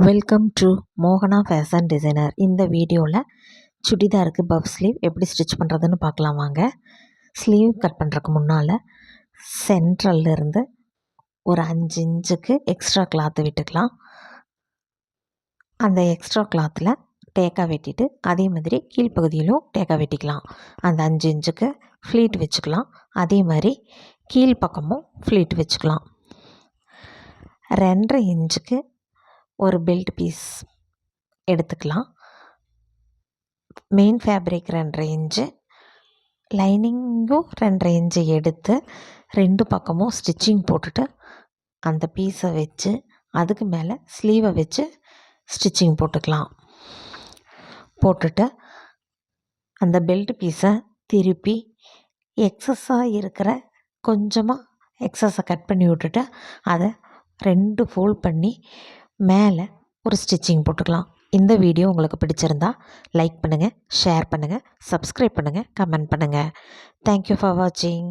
Welcome to மோகனா fashion designer. இந்த வீடியோவில் சுடிதாருக்கு பஃப் ஸ்லீவ் எப்படி ஸ்டிச் பண்ணுறதுன்னு பார்க்கலாம் வாங்க. ஸ்லீவ் கட் பண்ணுறதுக்கு முன்னால் சென்ட்ரல்லிருந்து ஒரு 5 இன்ச்சுக்கு எக்ஸ்ட்ரா கிளாத்து விட்டுக்கலாம். அந்த எக்ஸ்ட்ரா கிளாத்தில் டேக்கா வெட்டிட்டு அதே மாதிரி கீழ்ப்பகுதியிலும் டேக்கா வெட்டிக்கலாம். அந்த 5 இன்ச்சுக்கு ஃப்ளீட் வச்சுக்கலாம். அதே மாதிரி கீழ்ப்பக்கமும் ஃப்ளீட் வச்சுக்கலாம். 2.5 இன்ச்சுக்கு ஒரு பெல்ட் பீஸ் எடுத்துக்கலாம். மெயின் ஃபேப்ரிக் 2.5 இன்ச்சு, லைனிங்கும் 2.5 இன்ச்சு எடுத்து 2 பக்கமும் ஸ்டிச்சிங் போட்டுட்டு அந்த பீஸை வச்சு அதுக்கு மேலே ஸ்லீவை வச்சு ஸ்டிச்சிங் போட்டுக்கலாம். போட்டுட்டு அந்த பெல்ட் பீஸை திருப்பி எக்ஸஸாக இருக்கிற கொஞ்சமாக எக்ஸஸை கட் பண்ணி விட்டுட்டு அதை 2 ஃபோல்ட் பண்ணி மேலே ஒரு ஸ்டிச்சிங் போட்டுக்கலாம். இந்த வீடியோ உங்களுக்கு பிடிச்சிருந்தா லைக் பண்ணுங்கள், ஷேர் பண்ணுங்கள், சப்ஸ்கிரைப் பண்ணுங்கள், கமெண்ட் பண்ணுங்கள். தேங்க்யூ ஃபார் வாட்சிங்.